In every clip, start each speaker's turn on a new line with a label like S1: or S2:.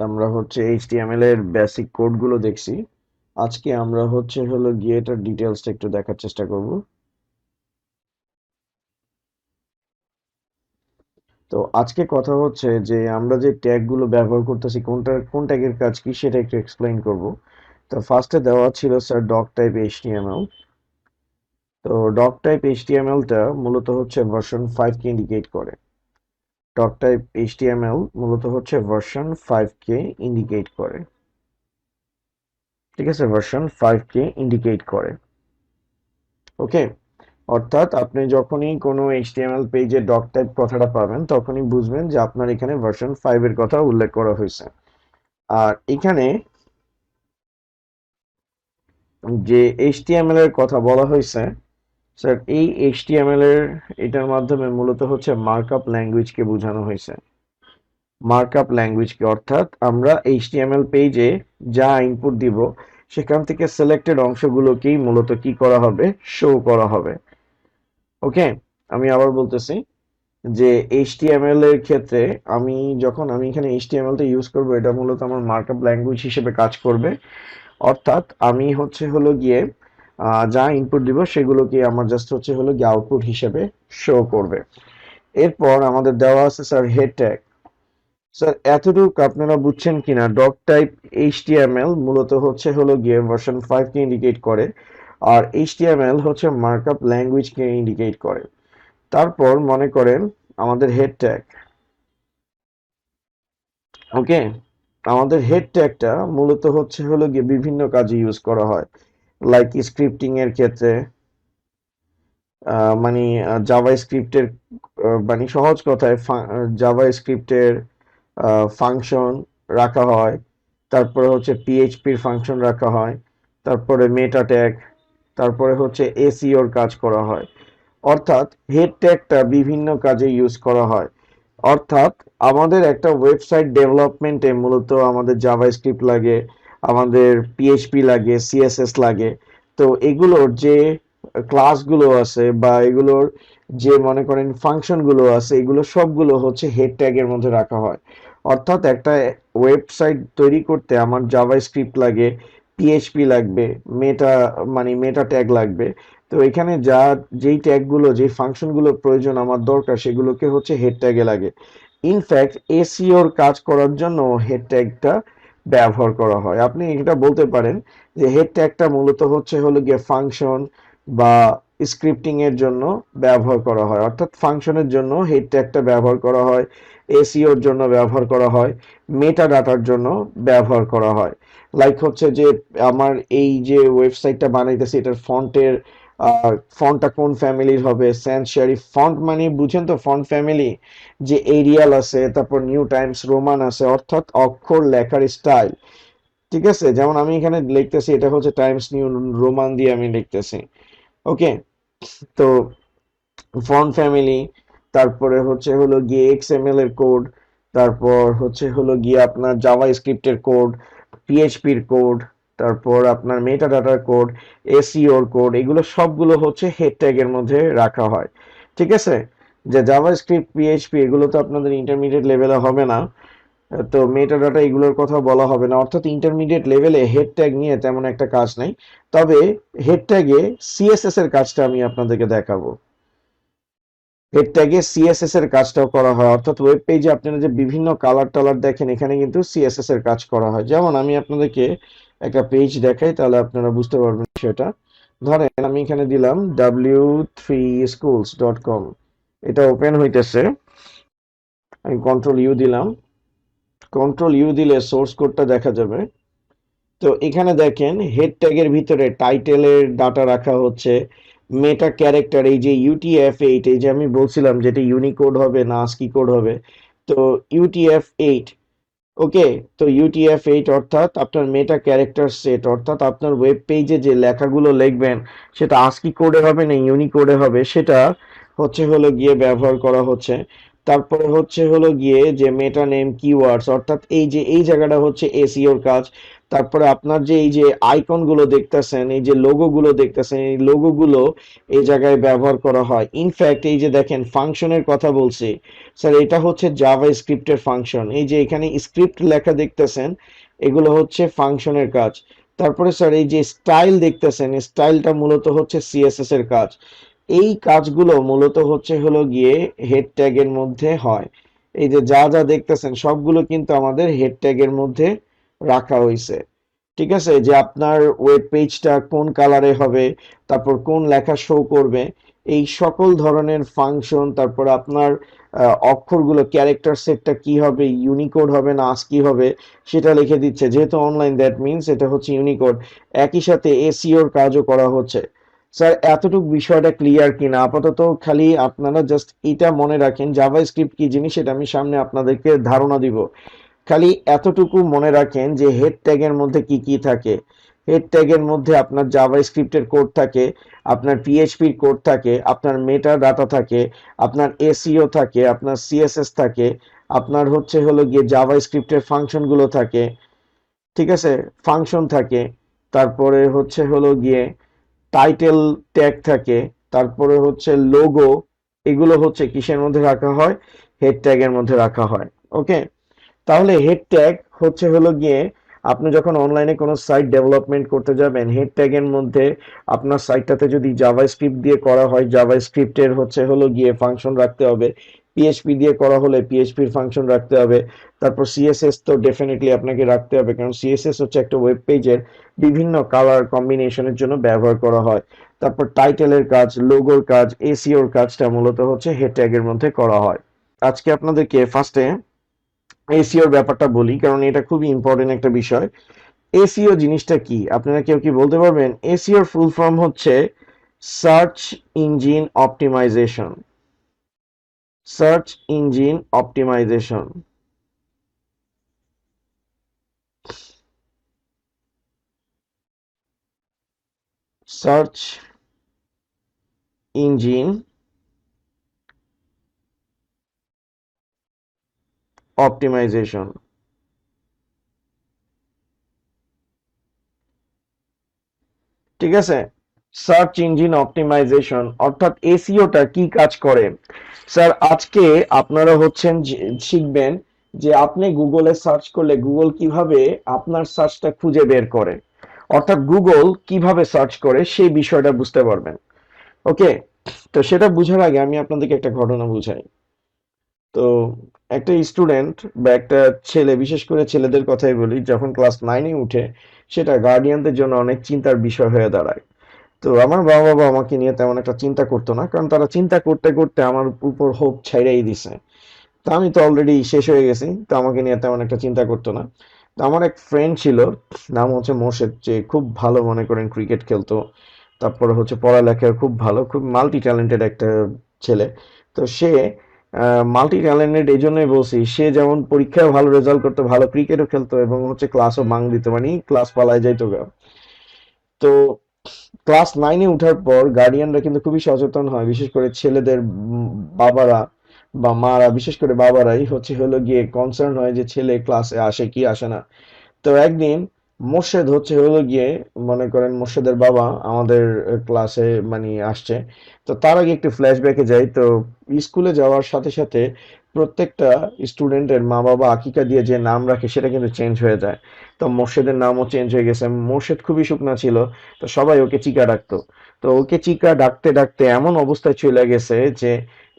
S1: আমরা হচ্ছে এইচটিএমএল এর বেসিক কোডগুলো দেখছি। আজকে আমরা হচ্ছে হলো গিয়ে এটার ডিটেলসটা একটু দেখার চেষ্টা করব। তো আজকে কথা হচ্ছে যে আমরা যে ট্যাগগুলো ব্যবহার করতেছি কোন ট্যাগের কাজ কি সেটা একটু এক্সপ্লেইন করব। তো ফার্স্টে দেওয়া ছিল স্যার ডক টাইপ এইচটিএমএল। তো ডক টাইপ এইচটিএমএলটা মূলত হচ্ছে ভার্সন 5 কে ইন্ডিকেট করে। ডক টাইপ এইচটিএমএল মূলত হচ্ছে ভার্সন 5 কে ইন্ডিকেট করে। ঠিক আছে, ভার্সন 5 কে ইন্ডিকেট করে। ওকে, অর্থাৎ আপনি যখনই কোনো এইচটিএমএল পেজে ডক টাইপ কথাটা পাবেন তখনই বুঝবেন যে আপনার এখানে ভার্সন 5 এর কথা উল্লেখ করা হয়েছে। আর এখানে যে এইচটিএমএল এর কথা বলা হয়েছে, স্যার এই এইচটিএমএল এর এটার মাধ্যমে মূলত হচ্ছে মার্কআপ ল্যাঙ্গুয়েজকে বোঝানো হয়েছে। মার্কআপ ল্যাঙ্গুয়েজকে অর্থাৎ আমরা এইচটিএমএল পেজে যা ইনপুট দিব সেখান থেকে সিলেক্টেড অংশগুলোকেই মূলত কি করা হবে, শো করা হবে। ওকে, আমি আবার বলতেছি যে এইচটিএমএল এর ক্ষেত্রে আমি এখানে এইচটিএমএল টা ইউজ করব, এটা মূলত আমার মার্কআপ ল্যাঙ্গুয়েজ হিসেবে কাজ করবে। অর্থাৎ আমি হচ্ছে হলো গিয়ে যা ইনপুট দিব সেগুলোকে আমার জাস্ট হচ্ছে হলো গিয়ে আউটপুট হিসেবে শো করবে। এরপর আমাদের দেওয়া আছে স্যার হেড ট্যাগ। স্যার এতটুকু আপনারা বুঝছেন কিনা, ডক টাইপ এইচটিএমএল মূলত হচ্ছে হলো গিয়ে ভার্সন 5 কে ইন্ডিকেট করে, আর এইচটিএমএল হচ্ছে মার্কআপ ল্যাঙ্গুয়েজকে ইন্ডিকেট করে। তারপর মনে করেন আমাদের হেড ট্যাগ। ওকে, আমাদের হেড ট্যাগটা মূলত হচ্ছে হলো গিয়ে বিভিন্ন কাজে ইউজ করা হয়, লাইক স্ক্রিপ্টিং এর ক্ষেত্রে। মানে জাভা স্ক্রিপ্টের, মানে সহজ কথায় জাভা স্ক্রিপ্টের ফাংশন রাখা হয়। তারপরে হচ্ছে পিএইচপির ফাংশন রাখা হয়। তারপরে মেটা ট্যাগ। তারপরে হচ্ছে এসইওর কাজ করা হয়। অর্থাৎ হেড ট্যাগটা বিভিন্ন কাজে ইউজ করা হয়। অর্থাৎ আমাদের একটা ওয়েবসাইট ডেভেলপমেন্টে মূলত আমাদের জাভাস্ক্রিপ্ট লাগে, আমাদের পিএইচপি লাগে, সিএসএস লাগে। তো এগুলোর যে ক্লাসগুলো আছে বা এগুলোর যে মনে করেন ফাংশনগুলো আছে, এগুলো সবগুলো হচ্ছে হেড ট্যাগের মধ্যে রাখা হয়। অর্থাৎ একটা ওয়েবসাইট তৈরি করতে আমার জাভাস্ক্রিপ্ট লাগে, পিএইচপি লাগবে, মেটা মানে মেটা ট্যাগ লাগবে। তো এখানে যেই ট্যাগগুলো, যেই ফাংশনগুলো প্রয়োজন আমার দরকার সেগুলোকে হচ্ছে হেড ট্যাগে লাগে। ইনফ্যাক্ট এসইওর কাজ করার জন্য হেড ট্যাগটা ব্যবহার করা হয়। আপনি এটা বলতে পারেন যে হেড ট্যাগটা মূলত হচ্ছে হলো গিয়ে ফাংশন বা স্ক্রিপ্টিং এর জন্য ব্যবহার করা হয়। অর্থাৎ ফাংশনের জন্য হেড ট্যাগটা ব্যবহার করা হয়, এসইওর জন্য ব্যবহার করা হয়, মেটা ডাটার জন্য ব্যবহার করা হয়। লাইক হচ্ছে যে আমার এই যে ওয়েবসাইটটা বানাইতেছি এটার ফন্টটা কোন ফ্যামিলির হবে, স্যান্স সেরিফ ফন্ট মানে বুঝেন তো, ফন্ট ফ্যামিলি যে এরিয়াল আছে, তারপর নিউ টাইমস রোমান আছে, অর্থাৎ অক্ষর লেখার স্টাইল। ঠিক আছে, যেমন আমি এখানে লিখতেছি এটা হচ্ছে টাইমস নিউ রোমান দিয়ে আমি লিখতেছি। ওকে, তো ফন্ট ফ্যামিলি, তারপরে হচ্ছে হলো গিয়ে এক্সএমএল এর কোড, তারপর হচ্ছে হলো গিয়ে আপনার জাভা স্ক্রিপ্টের কোড, পিএইচপির কোড, তারপর আপনার মেটা ডাটার কোড, এসইওর কোড, এগুলো সবগুলো হচ্ছে হেড ট্যাগের মধ্যে রাখা হয়। ঠিক আছে, যে জাভা স্ক্রিপ্ট পিএইচপি এগুলো তো আপনাদের ইন্টারমিডিয়েট লেভেলে হবে না, তো মেটা ডাটা এগুলোর কথা বলা হবে না। অর্থাৎ ইন্টারমিডিয়েট লেভেলে হেড ট্যাগ নিয়ে তেমন একটা কাজ নাই। তবে হেড ট্যাগে সিএসএস এর কাজটা আমি আপনাদেরকে দেখাবো। হেড ট্যাগে সিএসএস এর কাজটাও করা হয়। অর্থাৎ ওয়েব পেজে আপনারা যে বিভিন্ন কালার টালার দেখেন, এখানে কিন্তু সিএসএস এর কাজ করা হয়। যেমন আমি আপনাদেরকে একটা পেজ দেখাই, তাহলে আপনারা বুঝতে পারবেন সেটা। ধরেন আমি এখানে দিলাম w3schools.com, এটা ওপেন হইতেছে। আমি কন্ট্রোল ইউ দিলাম। কন্ট্রোল ইউ দিলে সোর্স কোডটা দেখা যাবে। তো এখানে দেখেন হেড ট্যাগের ভিতরে টাইটেলের ডাটা রাখা হচ্ছে, মেটা ক্যারেক্টার এই যে UTF-8, এই যে আমি বলছিলাম যেটা ইউনিকোড হবে না আস্কি কোড হবে, তো UTF-8। ওকে, তো UTF-8 অর্থাৎ আপনার মেটা ক্যারেক্টার সেট, অর্থাৎ আপনার ওয়েব পেজে যে লেখাগুলো লিখবেন সেটা আস্কি কোডে হবে না ইউনিকোডে হবে, সেটা হচ্ছে হলো গিয়ে ব্যবহার করা হচ্ছে। তারপরে হচ্ছে হলো গিয়ে যে মেটা নেম কিওয়ার্ডস, অর্থাৎ এই যে এই জায়গাটা হচ্ছে এসইওর কাজ। তারপরে আপনার যে এই যে আইকন গুলো দেখতেছেন, এই যে লোগো গুলো দেখতেছেন, এই লোগো গুলো এই জায়গায় ব্যবহার করা হয়। ইনফ্যাক্ট এই যে দেখেন ফাংশনের কথা বলছি, স্যার এটা হচ্ছে জাভা স্ক্রিপ্টের ফাংশন। এই যে এখানে স্ক্রিপ্ট লেখা দেখতেছেন, এগুলো হচ্ছে ফাংশনের কাজ। তারপরে স্যার এই যে স্টাইল দেখতেছেন, স্টাইলটা মূলত হচ্ছে সিএসএস এর কাজ। এই কাজগুলো মূলত হচ্ছে হলো গিয়ে হেড ট্যাগের মধ্যে হয়। এই যে যা যা দেখতেছেন সবগুলো কিন্তু আমাদের হেড ট্যাগের মধ্যে রাখা হয়েছে। ঠিক আছে, যে আপনার ওয়েব পেজটা কোন কালারে হবে, তারপর কোন লেখা শো করবে, এই সকল ধরনের ফাংশন, তারপর আপনার অক্ষরগুলো ক্যারেক্টার সেটটা কি হবে, ইউনিকোড হবে না আস্কি হবে, সেটা লিখে দিচ্ছে। যেহেতু অনলাইন, দ্যাট মিনস এটা হচ্ছে ইউনিকোড। একই সাথে এসইওর কাজও করা হচ্ছে। স্যার এতটুকু বিষয়টা ক্লিয়ার কিনা? আপাতত খালি আপনারা জাস্ট এটা মনে রাখেন, জাভাস্ক্রিপ্ট কি জিনিস সেটা আমি সামনে আপনাদেরকে ধারণা দিব। খালি এতটুকু মনে রাখেন যে হেড ট্যাগের মধ্যে কি কি থাকে। হেড ট্যাগের মধ্যে আপনার জাভাস্ক্রিপ্টের কোড থাকে, আপনার পিএইচপির কোড থাকে, আপনার মেটা ডাটা থাকে, আপনার এসইও থাকে, আপনার সিএসএস থাকে, আপনার হচ্ছে হলো গিয়ে জাভাস্ক্রিপ্টের ফাংশনগুলো থাকে। ঠিক আছে, ফাংশন থাকে। তারপরে হচ্ছে হলো গিয়ে টাইটেল ট্যাগ থাকে, তারপরে হচ্ছে লোগো। এগুলো হচ্ছে কিসের মধ্যে রাখা হয়? হেড ট্যাগের মধ্যে রাখা হয়। ওকে, তাহলে হেড ট্যাগ হচ্ছে হলো গিয়ে আপনি যখন অনলাইনে কোনো সাইট ডেভেলপমেন্ট করতে যাবেন, হেড ট্যাগের মধ্যে আপনার সাইটটাতে যদি জাভাস্ক্রিপ্ট দিয়ে করা হয়, জাভাস্ক্রিপ্টের হচ্ছে হলো গিয়ে ফাংশন রাখতে হবে। পিএইচপি দিয়ে করা হলে পিএইচপির ফাংশন রাখতে হবে। তারপর সিএসএস তো ডেফিনেটলি আপনাকে রাখতে হবে, কারণ সিএসএস হচ্ছে একটা ওয়েব পেজের বিভিন্ন কালার কম্বিনেশনের জন্য ব্যবহার করা হয়। তারপর টাইটেলের কাজ, লোগোর কাজ, এসইওর কাজটা মূলত হচ্ছে হেড ট্যাগের মধ্যে করা হয়। আজকে আপনাদেরকে ফার্স্টে এসইওর ব্যাপারটা বলি, কারণ এটা খুবই ইম্পর্টেন্ট একটা বিষয়। এসইও জিনিসটা কি আপনারা কেউ কি বলতে পারবেন? এসইওর ফুল ফর্ম হচ্ছে search engine optimisation. Search engine optimisation. Search engine optimisation. ঠিক আছে, সার্চ ইঞ্জিন অপটিমাইজেশন অর্থাৎ এসইওটা কি কাজ করে। স্যার আজকে আপনারা হচ্ছেন শিখবেন যে আপনি গুগলে সার্চ করলে গুগল কিভাবে আপনার সার্চটা খুঁজে বের করে, অর্থাৎ গুগল কিভাবে সার্চ করে সেই বিষয়টা বুঝতে পারবেন। ওকে, তো সেটা বুঝার আগে আমি আপনাদেরকে একটা ঘটনা বুঝাই। তো একটা স্টুডেন্ট বা একটা ছেলে, বিশেষ করে ছেলেদের কথাই বলি, যখন ক্লাস 9-এ উঠে সেটা গার্ডিয়ানদের জন্য অনেক চিন্তার বিষয় হয়ে দাঁড়ায়। তো আমার বাবা আমাকে নিয়ে তেমন একটা চিন্তা করতো না, কারণ তারা চিন্তা করতে করতে আমার উপর হোপ ছাইড়াই দিছে। তো আমি তো অলরেডি শেষ হয়ে গেছি, তো আমাকে নিয়ে তেমন একটা চিন্তা করতো না। তো আমার এক ফ্রেন্ড ছিল, নাম হচ্ছে মোর্শেদ, যে খুব ভালো মনে করেন ক্রিকেট খেলতো, তারপরে হচ্ছে পড়ালেখায় খুব ভালো, খুব মাল্টি ট্যালেন্টেড একটা ছেলে। তো সে মাল্টি ট্যালেন্টেড এই জন্যই বলছি, সে যেমন পরীক্ষায় ভালো রেজাল্ট করতো, ভালো ক্রিকেটও খেলতো, এবং হচ্ছে ক্লাসও ভাঙ দিত, মানে ক্লাস পালায় যাইতো গা। তো ক্লাস 9-এ উঠার পর গার্ডিয়ানরা কিন্তু খুবই সচেতন হয়, বিশেষ করে ছেলেদের বাবারা বা মারা, বিশেষ করে বাবারাই হচ্ছে হলো গিয়ে কনসার্ন হয় যে ছেলে ক্লাসে আসে কি আসে না। তো একদিন মোর্শেদ হচ্ছে হলো গিয়ে, মনে করেন মোর্শেদের বাবা আমাদের ক্লাসে মানে আসছে। তো তার আগে একটু ফ্ল্যাশব্যাকে যাই। তো স্কুলে যাওয়ার সাথে সাথে প্রত্যেকটা স্টুডেন্টের মা বাবা আকিকা দিয়ে যে নাম রাখে সেটা কিন্তু চেঞ্জ হয়ে যায়। তো মোর্শেদের নামও চেঞ্জ হয়ে গেছে। মোর্শেদ খুবই শুকনা ছিল, তো সবাই ওকে চিকা ডাকতো। তো ওকে চিকা ডাকতে ডাকতে এমন অবস্থায় চলে গেছে যে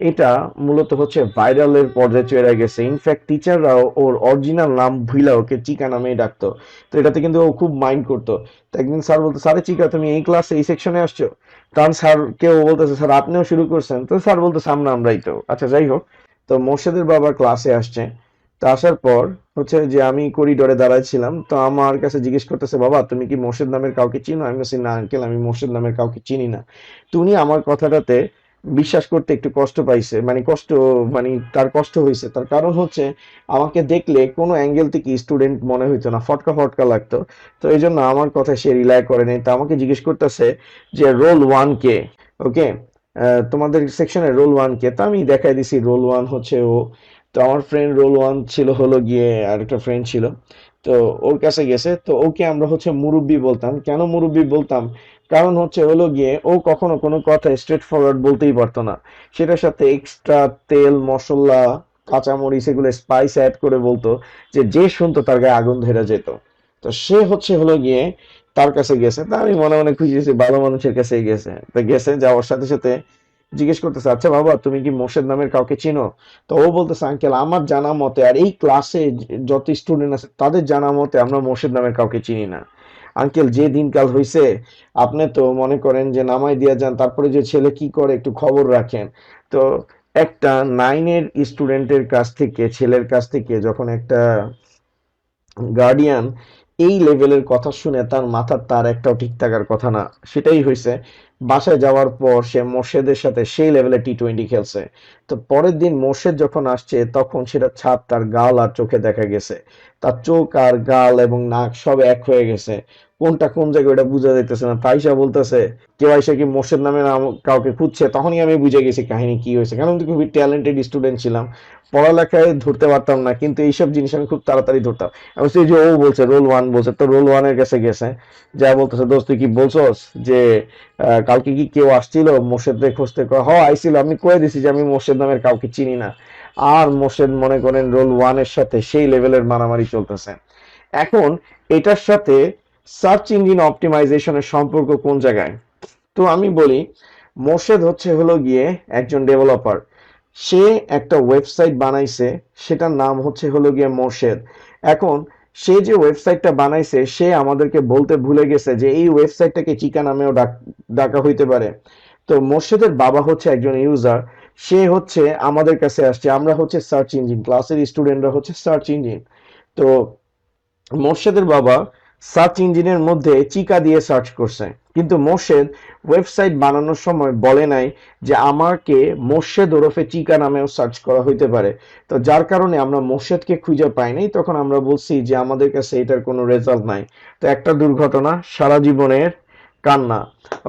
S1: এটা মূলত হচ্ছে ভাইরালের পর্যায়ে চলে গেছে। ইনফ্যাক্ট টিচাররাও ওর অরিজিনাল নাম ভুইলা ওকে চিকা নামেই ডাকতো। তো এটাতে কিন্তু ও খুব মাইন্ড করতো। তো একদিন স্যার বলতো, স্যারে চিকা তুমি এই ক্লাসে এই সেকশনে আসছো? তখন স্যার কেউ বলতেছে, স্যার আপনিও শুরু করছেন? তো স্যার বলতো, সামনে আমরাই তো। আচ্ছা যাই হোক, তো মোর্শেদের বাবা ক্লাসে আসছে। তো আসার পর হচ্ছে যে আমি করিডোরে দাঁড়ায় ছিলাম, তো আমার কাছে জিজ্ঞেস করতেছে, বাবা তুমি কি মোর্শেদ নামের কাউকে চিনো? আমি বলছি, না আঙ্কেল, আমি মোর্শেদ নামের কাউকে চিনি না। তো উনি আমার কথাটাতে বিশ্বাস করতে একটু কষ্ট পাইছে, মানে কষ্ট, মানে তার কষ্ট হয়েছে। তার কারণ হচ্ছে আমাকে দেখলে কোনো অ্যাঙ্গেল থেকে স্টুডেন্ট মনে হইতো না, ফটকা ফটকা লাগতো। তো এই জন্য আমার কথা সে রিলাই করে নাই। তা আমাকে জিজ্ঞেস করতেছে যে রোল ওয়ান কে? ওকে, তোমাদের সেকশনের রোল ওয়ান কে? তা আমি দেখাই দিছি রোল ওয়ান হচ্ছে ও। তো আমার ফ্রেন্ড রোল ওয়ান ছিল হলো গিয়ে, আর একটা ফ্রেন্ড ছিল। তো ওর কাছে গেছে, তো ওকে আমরা হচ্ছে মুরব্বি বলতাম। কেন মুরব্বি বলতাম? কারণ হচ্ছে হলো গিয়ে ও কখনো কোনো কথা স্ট্রেট ফরওয়ার্ড বলতেই পারতো না, সেটার সাথে এক্সট্রা তেল মশলা কাঁচামরিচ এগুলো স্পাইস অ্যাড করে বলতো, যে যে শুনতো তার গায়ে আগুন ধরে যেত। তো সে হচ্ছে হলো গিয়ে তার কাছে গেছে, তা আমি মনে মনে খুশি হয়েছি, ভালো মানুষের কাছে গেছে। তো গেছে, যাওয়ার সাথে সাথে জিজ্ঞেস করতেছে, আচ্ছা বাবা তুমি কি মোর্শেদ নামের কাউকে চিনো? তো ও বলতেছে, আঙ্কেল আমার জানা মতে আর এই ক্লাসে যত স্টুডেন্ট আছে তাদের জানা মতে আমরা মোর্শেদ নামের কাউকে চিনি না। আঙ্কেল যে দিনকাল হইছে, আপনি তো মনে করেন যে নামাই দিয়া যান, তারপরে যে ছেলে কি করে একটু খবর রাখেন। তো একটা নাইনের স্টুডেন্টের কাছ থেকে, ছেলের কাছ থেকে যখন একটা গার্ডিয়ান এই লেভেলের কথা শুনে, তার মাথার তার একটাও ঠিক থাকার কথা না। সেটাই হয়েছে, বাসায় যাওয়ার পর সে মোর্শেদের সাথে সেই লেভেলে টি-20 খেলছে। তো পরের দিন মোর্শেদ যখন আসছে, তখন সেটা ছাপ তার গাল আর চোখে দেখা গেছে, তার চোখ আর গাল এবং নাক সব এক হয়ে গেছে, কোনটা কোন জায়গায় ওটা বোঝা যাইতেছে না। তাইসা বলতেছে, কেউ এসে কি মোর্শেদ নামে কাউকে খুঁজছে? তখনই আমি বুঝে গেছি কাহিনী কি হয়েছে, কারণ আমি তো খুবই ট্যালেন্টেড স্টুডেন্ট ছিলাম, পড়ালেখায় ধরতে পারতাম না, কিন্তু এইসব জিনিস আমি খুব তাড়াতাড়ি ধরতাম। আমি সেই যে ও বলছে রোল ওয়ান বলছে, তো রোল ওয়ানের কাছে গেছে, যা বলতেছে, দোস্ত তুই কি বলছস যে কালকে কি কেউ আসছিল মোর্শেদদের খুঁজতে? হ আইছিল, আমি কয়ে দিছি যে আমি মোর্শেদ নামের কাউকে চিনি না। আর মোর্শেদ মনে করেন রোল ওয়ানের সাথে সেই লেভেলের মারামারি চলতেছে। এখন এটার সাথে সার্চ ইঞ্জিন অপটিমাইজেশনের সম্পর্ক কোন জায়গায়? তো আমি বলি, মোর্শেদ হচ্ছে হলো গিয়ে একজন ডেভেলপার। সে একটা ওয়েবসাইট বানাইছে, সেটার নাম হচ্ছে হলো গিয়ে মোর্শেদ। এখন সে যে ওয়েবসাইটটা বানাইছে, সে আমাদেরকে বলতে ভুলে গেছে যে এই ওয়েবসাইটটাকে চিকা নামেও ডাকা হইতে পারে। তো মোর্শেদের বাবা হচ্ছে একজন ইউজার, সে হচ্ছে আমাদের কাছে আসছে, আমরা হচ্ছে সার্চ ইঞ্জিন, ক্লাসের স্টুডেন্টরা হচ্ছে সার্চ ইঞ্জিন। তো মোর্শেদের বাবা সার্চ ইঞ্জিনের মধ্যে চিকা দিয়ে সার্চ করছে, কিন্তু মোর্শেদ ওয়েবসাইট বানানোর সময় বলে নাই যে আমাকে মোর্শেদ ওরফে চিকা নামেও সার্চ করা হইতে পারে। তো যার কারণে আমরা মোর্শেদকে খুঁজে পাই নাই, তখন আমরা বলছি যে আমাদের কাছে এটার কোনো রেজাল্ট নাই। তো একটা দুর্ঘটনা, সারা জীবনের কান্না।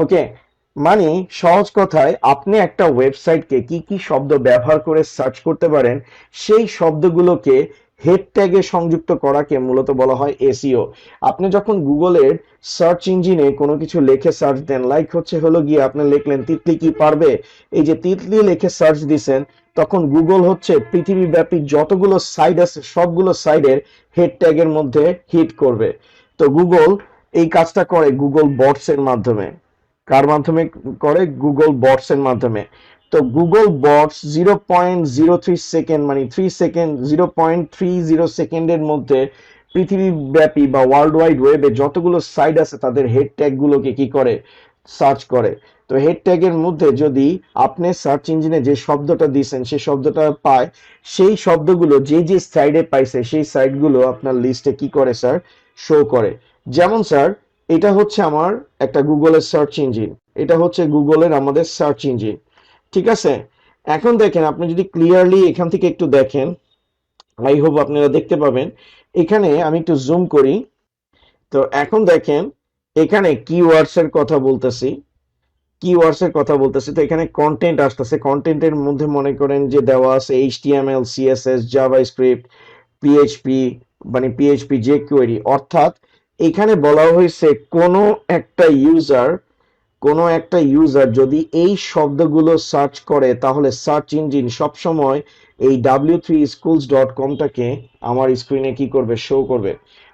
S1: ওকে, মানে সহজ কথায়, আপনি একটা ওয়েবসাইটকে কি কি শব্দ ব্যবহার করে সার্চ করতে পারেন, সেই শব্দগুলোকে হেড ট্যাগে সংযুক্ত করাকে মূলত বলা হয় এসইও। আপনি যখন গুগলের সার্চ ইঞ্জিনে কোনো কিছু লিখে সার্চ দেন, লাইক হচ্ছে হলো গিয়ে আপনি লিখলেন তিতলি কি পারবে, এই যে তিতলি লিখে সার্চ দিছেন, তখন গুগল হচ্ছে পৃথিবীব্যাপী যতগুলো সাইট আছে সবগুলো সাইডের হেড ট্যাগের মধ্যে হিট করবে। তো গুগল এই কাজটা করে গুগল বটস এর মাধ্যমে। কার মাধ্যমে করে? গুগল বটস এর মাধ্যমে। তো গুগল বটস 0.03 সেকেন্ড, মানে 3 সেকেন্ড, 0.30 সেকেন্ডের মধ্যে পৃথিবীব্যাপী বা ওয়ার্ল্ড ওয়াইড ওয়েবে যতগুলো সাইট আছে তাদের হেড ট্যাগ গুলোকে কি করে? সার্চ করে। তো হেড ট্যাগের মধ্যে যদি আপনি সার্চ ইঞ্জিনে যে শব্দটা দিয়েছেন সেই শব্দটা পায়, সেই শব্দগুলো যে যে সাইডে পাইছে সেই সাইটগুলো আপনার লিস্টে কি করে স্যার? শো করে। যেমন স্যার, এটা হচ্ছে আমার একটা গুগলের সার্চ ইঞ্জিন, এটা হচ্ছে গুগলের আমাদের সার্চ ইঞ্জিন, ঠিক আছে? এখন দেখেন, আপনি যদি ক্লিয়ারলি এখান থেকে একটু দেখেন, আই হোপ আপনারা দেখতে পাবেন। এখানে আমি একটু জুম করি। তো এখন দেখেন, এখানে কিওয়ার্ডস এর কথা বলতেছি, কিওয়ার্ডস এর কথা বলতেছি, তো এখানে কন্টেন্ট আসতেছে, কন্টেন্টের মধ্যে মনে করেন যে দেওয়া আছে এইচটিএমএল, সিএসএস, জাভাস্ক্রিপ্ট, পিএইচপি, মানে পিএইচপি যে কোয়েরি, অর্থাৎ এখানে বলা হয়েছে কোনো একটা ইউজার যদি এই শব্দগুলো সার্চ করে, তাহলে সার্চ ইঞ্জিন সবসময় এই w3schools.com-টাকে আমার স্ক্রিনে কি করবে? শো করবে।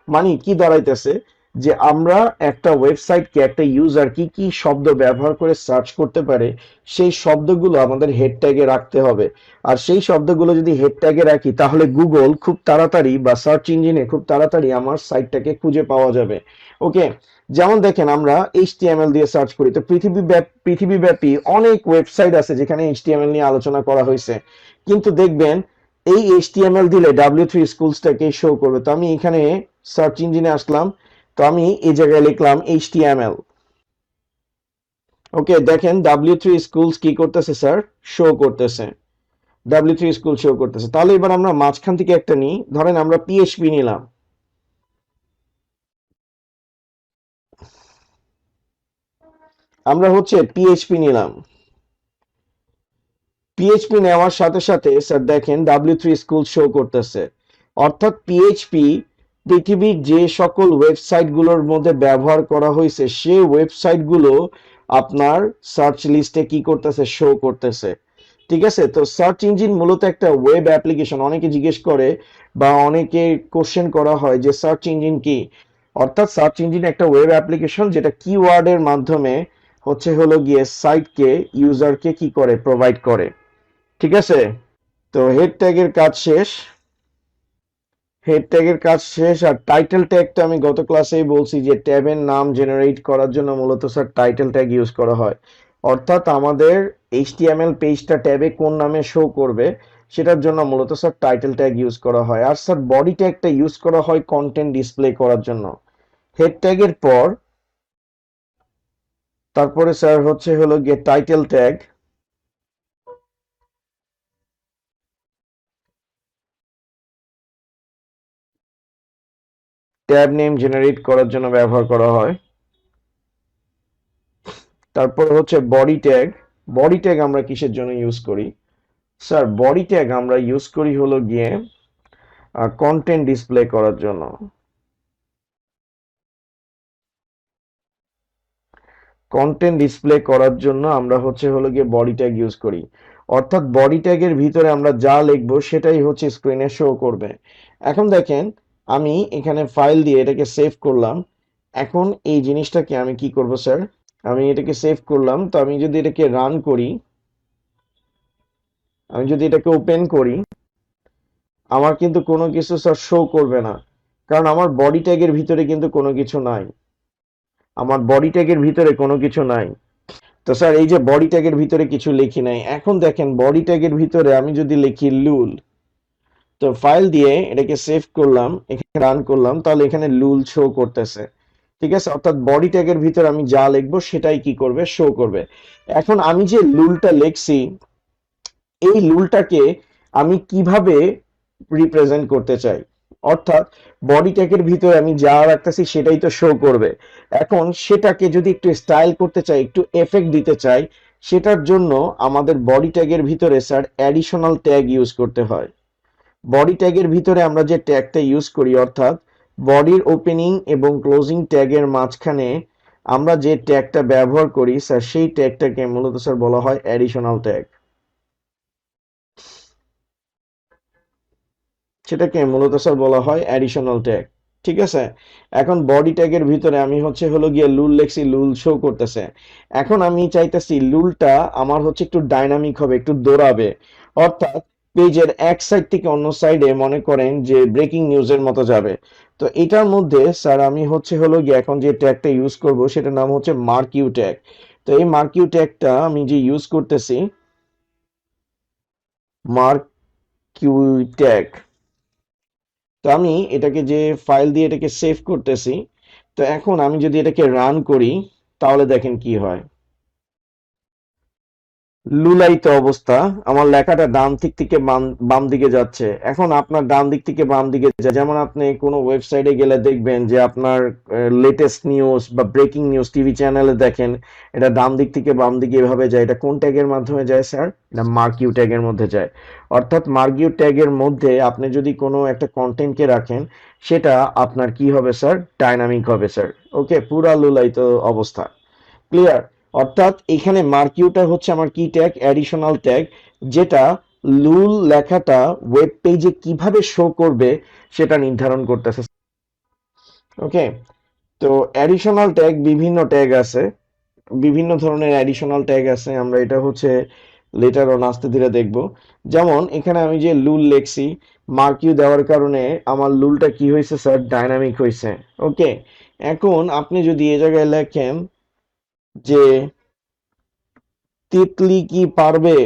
S1: মানে কি দাঁড়াইতেছে, যে আমরা একটা ওয়েবসাইটকে, একটা ইউজার কি কি শব্দ ব্যবহার করে সার্চ করতে পারে, সেই শব্দগুলো আমাদের হেড ট্যাগে রাখতে হবে। আর সেই শব্দগুলো যদি হেড ট্যাগে রাখি, তাহলে গুগল খুব তাড়াতাড়ি বা সার্চ ইঞ্জিনে খুব তাড়াতাড়ি আমার সাইটটাকে খুঁজে পাওয়া যাবে। ওকে, যেমন দেখেন, আমরা এইচটিএমএল দিয়ে সার্চ করি, তো পৃথিবীব্যাপী অনেক ওয়েবসাইট আছে যেখানে এইচটিএমএল নিয়ে আলোচনা করা হয়েছে, কিন্তু দেখবেন এই এইচটিএমএল দিলে w3schools-টাকে শো করবে। তো আমি এখানে সার্চ ইঞ্জিনে আসলাম, তো আমি এই জায়গায় লিখলাম এইচটিএমএল। ওকে, দেখেন w3schools কি করতেছে স্যার? শো করতেছে, w3schools শো করতেছে। তাহলে এবার আমরা মাঝখান থেকে একটা নিই, ধরেন আমরা পিএইচপি নিলাম, আমরা হচ্ছে পিএইচপি নিলাম। পিএইচপি নেওয়ার সাথে সাথে স্যার দেখেন w3schools শো করতেছে, অর্থাৎ পিএইচপি পৃথিবীর যে সকল ওয়েবসাইটগুলোর মধ্যে ব্যবহার করা হয়েছে সেই ওয়েবসাইটগুলো আপনার সার্চ লিস্টে কি করতেছে, শো করতেছে। ঠিক আছে, তো সার্চ ইঞ্জিন মূলত একটা ওয়েব অ্যাপ্লিকেশন। অনেকে জিজ্ঞেস করে বা অনেকে কোশ্চেন করা হয় যে সার্চ ইঞ্জিন কি। অর্থাৎ সার্চ ইঞ্জিন একটা ওয়েব অ্যাপ্লিকেশন যেটা কিওয়ার্ডের মাধ্যমে হলো গিয়ে সাইটকে, ইউজারকে কি করে, প্রোভাইড করে। ঠিক আছে, তো হেড ট্যাগের কাজ শেষ। হেড ট্যাগের কাজ শেষ। আর টাইটেল ট্যাগটা আমি গত ক্লাসেই বলছি যে ট্যাবের নাম জেনারেট করার জন্য মূলত স্যার টাইটেল ট্যাগ ইউজ করা হয়। অর্থাৎ আমাদের এইচটিএমএল পেজটা ট্যাবে কোন নামে শো করবে সেটার জন্য মূলত স্যার টাইটেল ট্যাগ ইউজ করা হয়। আর স্যার বডি ট্যাগটা ইউজ করা হয় কন্টেন্ট ডিসপ্লে করার জন্য। হেড ট্যাগের পর তারপরে স্যার হলো গিয়ে title tag. Tab name generate করার জন্য ব্যবহার করা হয়। তারপর হচ্ছে বডি ট্যাগ। বডি ট্যাগ আমরা কিসের জন্য ইউজ করি? স্যার বডি ট্যাগ আমরা ইউজ করি হলো গিয়ে কন্টেন্ট ডিসপ্লে করার জন্য। কন্টেন্ট ডিসপ্লে করার জন্য আমরা হলো গিয়ে বডি ট্যাগ ইউজ করি। অর্থাৎ বডি ট্যাগের ভিতরে আমরা যা লিখবো সেটাই হচ্ছে স্ক্রিনে শো করবে। এখন দেখেন, আমি এখানে ফাইল দিয়ে এটাকে সেভ করলাম। এখন এই জিনিসটাকে আমি কি করব স্যার? আমি এটাকে সেভ করলাম, তো আমি যদি এটাকে রান করি, আমি যদি এটাকে ওপেন করি, আমার কিন্তু কোনো কিছু স্যার শো করবে না, কারণ আমার বডি ট্যাগের ভিতরে কিন্তু কোনো কিছু নাই। আমার বডি ট্যাগের ভিতরে কোনো কিছু নাই। তো স্যার এই যে বডি ট্যাগের ভিতরে কিছু লিখি নাই, এখন দেখেন বডি ট্যাগের ভিতরে আমি যদি লিখি লুল, তো ফাইল দিয়ে এটাকে সেভ করলাম, এখানে রান করলাম, তাহলে এখানে লুল শো করতেছে। ঠিক আছে, অর্থাৎ বডি ট্যাগের ভিতরে আমি যা লিখবো সেটাই কি করবে, শো করবে। এখন আমি যে লুলটা লিখছি, এই লুলটাকে আমি কিভাবে রিপ্রেজেন্ট করতে চাই? অর্থাৎ বডি ট্যাগের ভিতরে আমি যা রাখতেছি সেটাই তো শো করবে। এখন সেটাকে যদি একটু স্টাইল করতে চাই, একটু এফেক্ট দিতে চাই, সেটার জন্য আমাদের বডি ট্যাগের ভিতরে স্যার অ্যাডিশনাল ট্যাগ ইউজ করতে হয়। বডি ট্যাগের ভিতরে আমরা যে ট্যাগটা ইউজ করি, অর্থাৎ বডির ওপেনিং এবং ক্লোজিং ট্যাগের মাঝখানে আমরা যে ট্যাগটা ব্যবহার করি স্যার, সেই ট্যাগটাকে মূলত স্যার বলা হয় অ্যাডিশনাল ট্যাগ। সেটাকে মূলত স্যার বলা হয় অ্যাডিশনাল ট্যাগ। ঠিক আছে, এখন বডি ট্যাগের ভিতরে আমি হলো গিয়ে লুল লেখছি, লুল শো করতেছে। এখন আমি চাইতেছি লুলটা আমার একটু ডাইনামিক হবে, একটু দৌড়াবে। অর্থাৎ পেজের এক সাইড থেকে অন্য সাইডে মনে করেন যে ব্রেকিং নিউজের মতো যাবে। তো এটার মধ্যে স্যার আমি হলো গিয়ে এখন যে ট্যাগটা ইউজ করব সেটার নাম হচ্ছে মার্কিউ ট্যাগ। তো এই মার্কিউ ট্যাগটা আমি যে ইউজ করতেছি, মার্কিউ ট্যাগ, তো আমি এটাকে যে ফাইল দিয়ে এটাকে সেভ করতেছি, তো এখন আমি যদি এটাকে রান করি, তাহলে দেখেন কি হয়। লুলায়িত অবস্থা, আমার লেখাটা ডান দিক থেকে বাম দিকে যাচ্ছে। এখন আপনার ডান দিক থেকে বাম দিকে যায়, যেমন আপনি কোনো ওয়েবসাইটে গেলে দেখবেন যে আপনার লেটেস্ট নিউজ বা ব্রেকিং নিউজ টিভি চ্যানেলে দেখেন এটা ডান দিক থেকে বাম দিকে এভাবে যায়। এটা কোন ট্যাগের মাধ্যমে যায় স্যার? এটা মার্কিউ ট্যাগের মধ্যে যায়। অর্থাৎ মার্কিউ ট্যাগের মধ্যে আপনি যদি কোনো একটা কন্টেন্টকে রাখেন, সেটা আপনার কি হবে স্যার? ডাইনামিক হবে স্যার। ওকে, পুরা লুলায়িত অবস্থা। ক্লিয়ার? অর্থাৎ এখানে মার্কিউটা হচ্ছে আমার কি ট্যাগ? অ্যাডিশনাল ট্যাগ, যেটা লুল লেখাটা ওয়েব পেজে কিভাবে শো করবে সেটা নির্ধারণ করতেছে। ওকে, তো অ্যাডিশনাল ট্যাগ, বিভিন্ন ট্যাগ আছে, বিভিন্ন ধরনের অ্যাডিশনাল ট্যাগ আছে। আমরা এটা লেটার অন আস্তে ধীরে দেখব। যেমন এখানে আমি যে লুল লেখছি, মার্কিউ দেওয়ার কারণে আমার লুলটা কি হয়েছে স্যার? ডাইনামিক হয়েছে। ওকে, এখন আপনি যদি এই জায়গায় লেখেন যে তিতলি কি পারবে,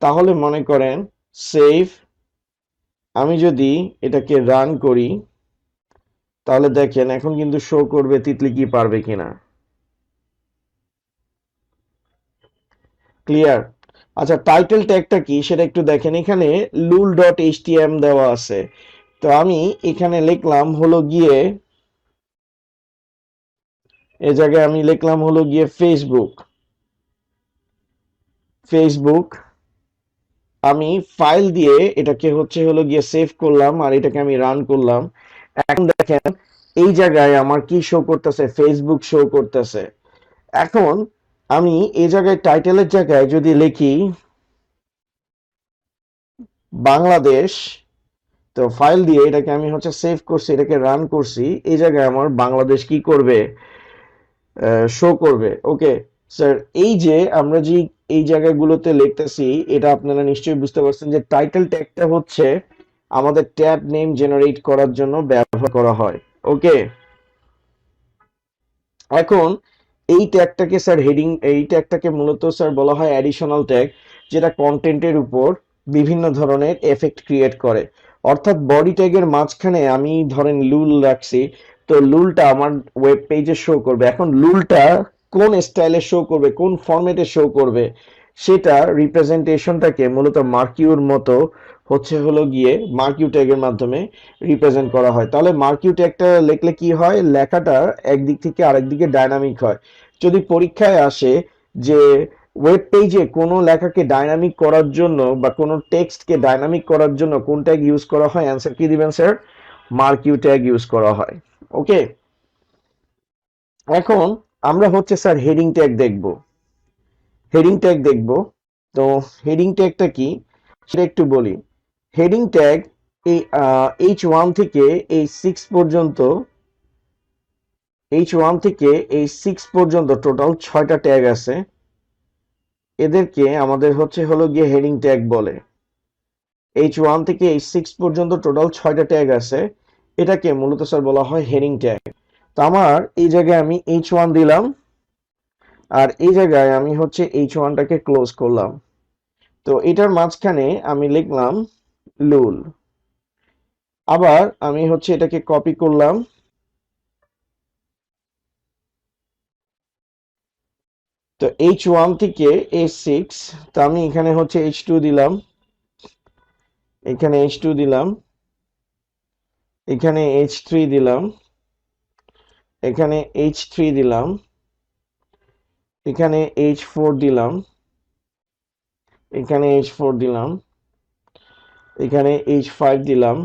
S1: তাহলে মনে করেন সেভ, আমি যদি এটাকে রান করি, তাহলে দেখেন এখন কিন্তু শো করবে তিতলি কি পারবে কিনা। ক্লিয়ার? আচ্ছা, টাইটেল ট্যাগটা কি সেটা একটু দেখেন। এখানে লুল ডট এইচটিএম দেওয়া আছে, তো আমি এখানে লিখলাম হলো গিয়ে, এ জায়গায় আমি লিখলাম হলো গিয়ে ফেসবুক। ফেসবুক আমি ফাইল দিয়ে এটাকে হচ্ছে হলো গিয়ে সেভ করলাম আর এটাকে আমি রান করলাম। এখন দেখেন এই জায়গায় আমার কি শো করতেছে, ফেসবুক শো করতেছে। এখন আমি এই জায়গায় টাইটেলের জায়গায় যদি লিখি বাংলাদেশ, তো ফাইল দিয়ে এটাকে আমি হচ্ছে সেভ করছি, এটাকে রান করছি, এই জায়গায় আমার বাংলাদেশ কি করবে, শো করবে। ওকে স্যার, এই যে আমরা যে এই জায়গাগুলোতে লিখতেছি, এটা আপনারা নিশ্চয়ই বুঝতে পারছেন যে টাইটেল ট্যাগটা হচ্ছে আমাদের ট্যাব নেম জেনারেট করার জন্য ব্যবহার করা হয়। ওকে, এখন এই ট্যাগটাকে স্যার হেডিং, এই ট্যাগটাকে মূলত স্যার বলা হয় অ্যাডিশনাল ট্যাগ, যেটা কন্টেন্টের উপর বিভিন্ন ধরনের এফেক্ট ক্রিয়েট করে। অর্থাৎ বডি ট্যাগের মাঝখানে আমি ধরেন লুল রাখছি, তো লুলটা আমার ওয়েব পেজে শো করবে। এখন লুলটা কোন স্টাইলে শো করবে, কোন ফরম্যাটে শো করবে, সেটা রিপ্রেজেন্টেশনটাকে মূলত মার্কিউর মতো হচ্ছে হলো গিয়ে মার্কিউ ট্যাগের মাধ্যমে রিপ্রেজেন্ট করা হয়। তাহলে মার্কিউ ট্যাগটা লিখলে কি হয়, লেখাটা একদিক থেকে আরেক দিকে ডাইনামিক হয়। যদি পরীক্ষায় আসে যে ওয়েব পেজে কোনো লেখাকে ডাইনামিক করার জন্য বা কোনো টেক্সটকে ডাইনামিক করার জন্য কোন ট্যাগ ইউজ করা হয়, অ্যান্সার কি দিবেন স্যার? মার্কিউ ট্যাগ ইউজ করা হয়। ওকে, এখন আমরা হচ্ছে স্যার হেডিং ট্যাগ দেখব। হেডিং ট্যাগ দেখব। তো হেডিং ট্যাগটা কি সেটা একটু বলি। হেডিং ট্যাগ এই H1 থেকে H6 পর্যন্ত, H1 থেকে H6 পর্যন্ত টোটাল 6টা ট্যাগ আছে। এদেরকে আমাদের হচ্ছে হলো গিয়ে হেডিং ট্যাগ বলে। H1 থেকে H6 পর্যন্ত টোটাল 6টা ট্যাগ আছে, এটাকে মূলত স্যার বলা হয় হেডিং ট্যাগ। তো আমার এই জায়গায় আমি H1 দিলাম আর এই জায়গায় আমি হচ্ছে H1টাকে ক্লোজ করলাম। তো এটার মাঝখানে আমি লিখলাম লুল। আবার আমি হচ্ছে এটাকে কপি করলাম, তো H1 থেকে H6, তো আমি এখানে হচ্ছে H2 দিলাম, এখানে H2 দিলাম, এখানে H3 দিলাম, এখানে H3 দিলাম, এখানে H4 দিলাম, এখানে H4 দিলাম, এখানে H5 দিলাম,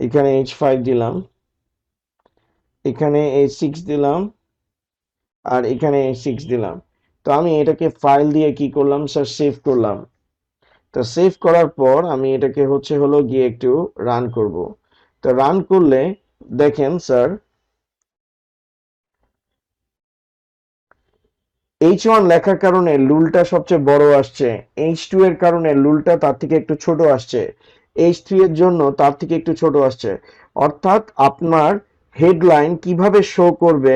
S1: এখানে H5 দিলাম, এখানে H6 দিলাম, আর এখানে H6 দিলাম। তো আমি এটাকে ফাইল দিয়ে কি করলাম স্যার, সেভ করলাম। তো সেভ করার পর আমি এটাকে হচ্ছে হলো গিয়ে একটু রান করব। তো রান করলে দেখেন স্যার, H1 লেখার কারণে লুলটা সবচেয়ে বড় আসছে, H2 এর কারণে লুলটা তার থেকে একটু ছোট আসছে, H3 এর জন্য তার থেকে একটু ছোট আসছে। অর্থাৎ আপনার হেডলাইন কিভাবে শো করবে,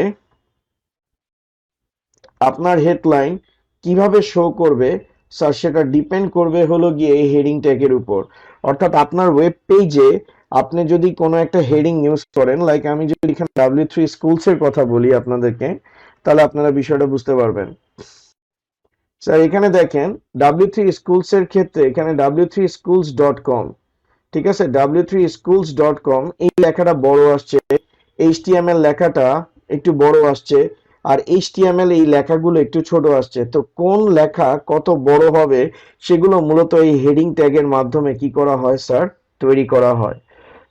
S1: আপনার হেডলাইন কিভাবে শো করবে স্যার, সেটা ডিপেন্ড করবে হলো গিয়ে এই হেডিং ট্যাগের উপর। অর্থাৎ আপনার ওয়েব পেজে আপনি যদি কোনো একটা হেডিং ইউজ করেন, লাইক আমি যদি এখানে W3 স্কুলস এর কথা বলি আপনাদেরকে, তাহলে আপনারা বিষয়টা বুঝতে পারবেন। স্যার এখানে দেখেন W3 স্কুলস এর ক্ষেত্রে এখানে w3schools.com, ঠিক আছে, w3schools.com এই লেখাটা বড় আসছে, HTML লেখাটা একটু বড় আসছে, আর HTML এই লেখাগুলো একটু ছোট আসছে। তো কোন লেখা কত বড় হবে সেগুলো মূলত এই হেডিং ট্যাগের মাধ্যমে কি করা হয় স্যার, তৈরি করা হয়।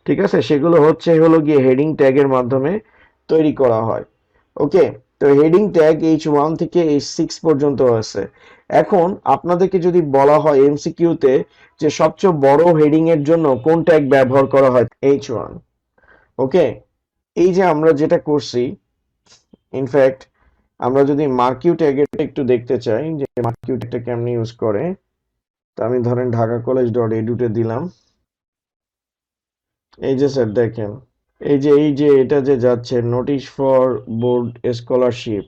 S1: ঠিক আছে, সেগুলো হচ্ছে হলো গিয়ে হেডিং ট্যাগের মাধ্যমে তৈরি করা হয়। ওকে, তো হেডিং ট্যাগ H1 থেকে H6 পর্যন্ত আছে। এখন আপনাদেরকে যদি বলা হয় এমসিকিউতে যে সবচেয়ে বড় হেডিং এর জন্য কোন ট্যাগ ব্যবহার করা হয়, H1। ওকে, এই যে আমরা যেটা করছি, ইনফ্যাক্ট আমরা যদি মার্কিউ ট্যাগের একটু দেখতে চাই যে মার্কিউ ট্যাগটা কেমনে ইউজ করে, তো আমি ধরেন ঢাকা কলেজ ডট এডুতে দিলাম। এই যে স্যার দেখেন, এই যে এটা যে যাচ্ছে নোটিশ ফর বোর্ড স্কলারশিপ,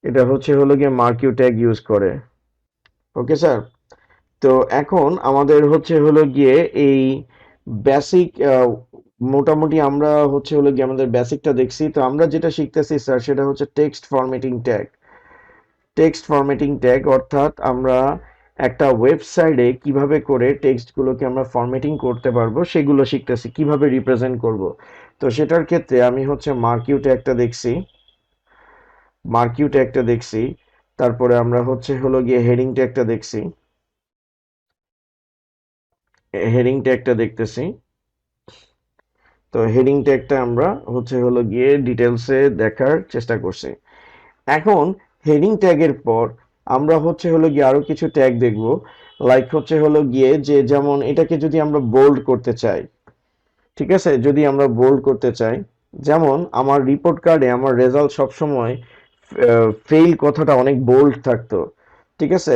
S1: এটা হচ্ছে হলো গিয়ে মার্কিউ ট্যাগ ইউজ করে। ওকে স্যার, তো এখন আমাদের হচ্ছে হলো গিয়ে এই বেসিক, মোটামুটি আমরা হচ্ছে হলো গিয়ে আমাদের বেসিকটা দেখছি। তো আমরা যেটা শিখতেছি স্যার সেটা হচ্ছে text formatting tag. Text formatting tag অর্থাৎ আমরা একটা ওয়েবসাইটে কিভাবে করে টেক্সটগুলোকে আমরা ফরম্যাটিং করতে পারবো সেগুলো শিখতেছি, কিভাবে রিপ্রেজেন্ট করব। তো সেটার ক্ষেত্রে আমি হচ্ছে মার্কিউ ট্যাগটা দেখছি, মার্কিউ ট্যাগটা দেখছি, তারপরে আমরা হচ্ছে হলো গিয়ে হেডিং ট্যাগটা দেখছি। হেডিং ট্যাগটা দেখতেছি। তো হেডিং ট্যাগটা আমরা হলো গিয়ে ডিটেলসে দেখার চেষ্টা করছি। এখন হেডিং ট্যাগের পর আমরা হলো গিয়ে আরো কিছু ট্যাগ দেখব। লাইক হলো গিয়ে যে যেমন এটাকে যদি আমরা বোল্ড করতে চাই, ঠিক আছে, যদি আমরা বোল্ড করতে চাই, যেমন আমার রিপোর্ট কার্ডে আমার রেজাল্ট সবসময় ফেইল কথাটা অনেক বোল্ড থাকতো, ঠিক আছে।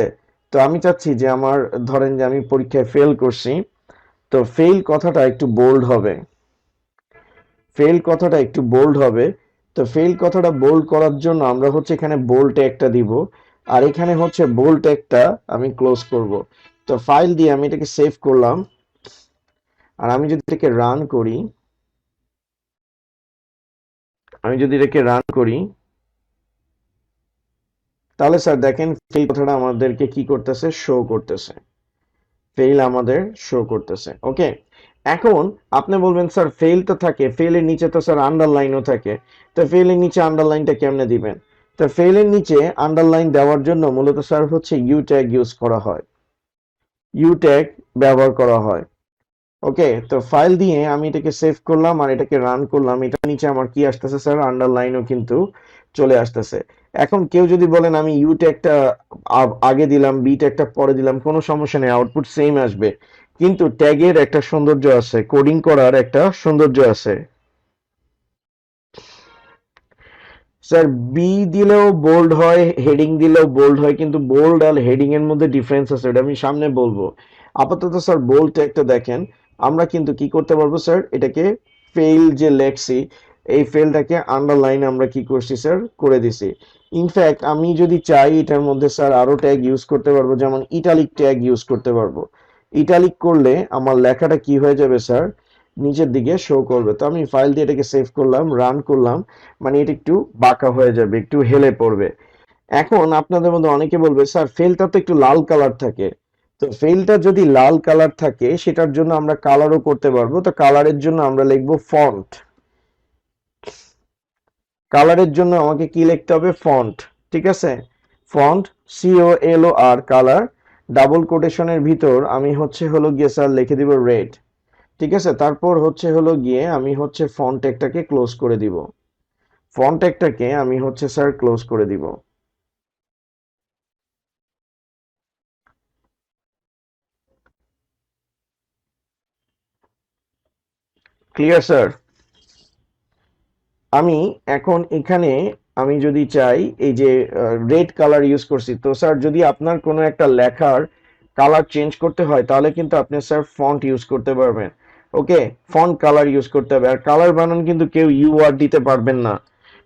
S1: তো আমি চাচ্ছি যে আমার, ধরেন যে আমি পরীক্ষায় ফেল করছি, তো ফেইল কথাটা একটু বোল্ড হবে, ফেল কথাটা একটু বোল্ড হবে। তো ফেল কথাটা বোল্ড করার জন্য আমরা এখানে বোল্ড ট্যাগটা দিব, আর এখানে বোল্ড ট্যাগটা আমি ক্লোজ করব। তো ফাইল দিয়ে আমি এটাকে সেভ করলাম, আর আমি যদি এটাকে রান করি, আমি যদি এটাকে রান করি, তাহলে স্যার দেখেন ফেল কথাটা আমাদেরকে কি করতেছে, শো করতেছে, ফেল আমাদের শো করতেছে। ওকে, এখন আপনি বলবেন স্যার ফেল তো থাকে, ফেলের নিচে তো স্যার আন্ডারলাইনও থাকে, তো ফেলের নিচে আন্ডারলাইনটা কেমনে দিবেন? তো ফেলের নিচে আন্ডারলাইন দেওয়ার জন্য মূলত স্যার ইউ ট্যাগ ইউজ করা হয়, ইউ ট্যাগ ব্যবহার করা হয়। ওকে, তো ফাইল দিয়ে আমি এটাকে সেভ করলাম আর এটাকে রান করলাম, এটা নিচে আমার কি আসতেছে স্যার, আন্ডারলাইনও কিন্তু চলে আসতেছে। এখন কেউ যদি বলেন আমি ইউ ট্যাগটা আগে দিলাম, বি ট্যাগটা পরে দিলাম, কোনো সমস্যা নেই, আউটপুট সেম আসবে। কিন্তু ট্যাগের একটা সৌন্দর্য আছে, কোডিং করার একটা সৌন্দর্য আছে। স্যার বি দিলেও বোল্ড হয়, হেডিং দিলেও বোল্ড হয়, কিন্তু বোল্ড আর হেডিং এর মধ্যে ডিফারেন্স আছে, এটা আমি সামনে বলবো। আপাতত স্যার বোল্ড একটা দেখেন, আমরা কিন্তু কি করতে পারবো স্যার, এটাকে ফেল যে লেখছি, এই ফেলটাকে আন্ডারলাইন আমরা কি করছি স্যার, করে দিছি। ইনফ্যাক্ট আমি যদি চাই এটার মধ্যে স্যার আরো ট্যাগ ইউজ করতে পারবো, যেমন ইটালিক ট্যাগ ইউজ করতে পারবো। ইটালিক করলে আমার লেখাটা কি হয়ে যাবে স্যার, নিচের দিকে শো করবে। তো আমি ফাইল দিয়ে এটাকে সেভ করলাম, রান করলাম, মানে এটা একটু বাঁকা হয়ে যাবে, একটু হেলে পড়বে। এখন আপনাদের মধ্যে অনেকে বলবে স্যার ফেলটা তো একটু লাল কালার থাকে। তো ফেলটা যদি লাল কালার থাকে সেটার জন্য আমরা কালারও করতে পারবো। তো কালারের জন্য আমরা লিখবো ফন্ট। কালারের জন্য আমাকে কি লিখতে হবে, ফন্ট, ঠিক আছে। ফন্ট, COLOR, কালার, ডাবল কোটেশনের ভিতর আমি হলো গিয়ে স্যার লিখে দিব রেড, ঠিক আছে। তারপর হলো গিয়ে আমি ফন্ট ট্যাগটাকে ক্লোজ করে দিব, ফন্ট ট্যাগটাকে আমি স্যার ক্লোজ করে দিব। Clear sir? আমি এখন এখানে আমি যদি চাই, এই যে রেড কালার ইউজ করছি, তো স্যার যদি আপনার কোনো একটা লেখার কালার চেঞ্জ করতে হয় তাহলে কিন্তু আপনি স্যার ফন্ট ইউজ করতে পারবেন। ওকে, ফন্ট কালার ইউজ করতে হবে। আর কালার বানান কিন্তু কেউ ইউআর দিতে পারবেন না,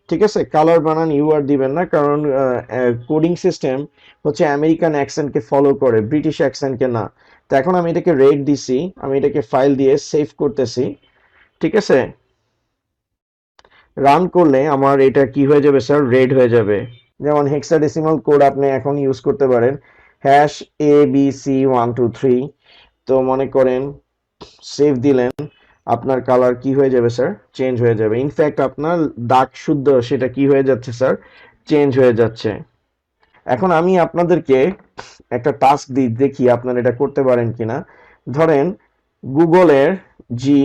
S1: ঠিক আছে। কালার বানান ইউআর দিবেন না, কারণ কোডিং সিস্টেম আমেরিকান অ্যাকসেন্টকে ফলো করে, ব্রিটিশ অ্যাকসেন্টকে না। তো এখন আমি এটাকে রেড দিছি, আমি এটাকে ফাইল দিয়ে সেভ করতেছি, ঠিক আছে। রান করলে আমার এটা কি হয়ে যাবে স্যার, রেড হয়ে যাবে। যেমন হেক্সাডেসিমাল কোড আপনি এখন ইউজ করতে পারেন, #ABC123। তো মনে করেন সেভ দিলেন, আপনার কালার কি হয়ে যাবে স্যার, চেঞ্জ হয়ে যাবে। ইনফ্যাক্ট আপনার দাগ শুদ্ধ সেটা কি হয়ে যাচ্ছে স্যার, চেঞ্জ হয়ে যাচ্ছে। এখন আমি আপনাদেরকে একটা টাস্ক দিই, দেখি আপনারা এটা করতে পারেন কিনা। ধরেন গুগলের জি,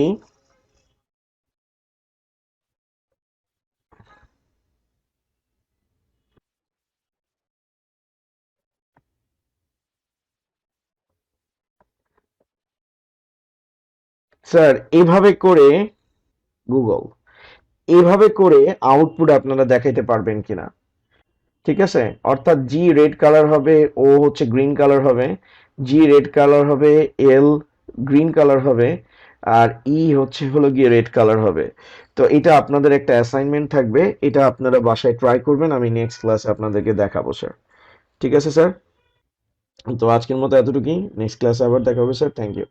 S1: স্যার এভাবে করে, গুগল এভাবে করে আউটপুট আপনারা দেখাইতে পারবেন কিনা, ঠিক আছে। অর্থাৎ জি রেড কালার হবে, ও গ্রিন কালার হবে, জি রেড কালার হবে, এল গ্রিন কালার হবে, আর ই হলো গিয়ে রেড কালার হবে। তো এটা আপনাদের একটা অ্যাসাইনমেন্ট থাকবে, এটা আপনারা বাসায় ট্রাই করবেন, আমি নেক্সট ক্লাসে আপনাদেরকে দেখাবো স্যার। ঠিক আছে স্যার, তো আজকের মতো এতটুকুই, নেক্সট ক্লাসে আবার দেখা হবে স্যার, থ্যাংক ইউ।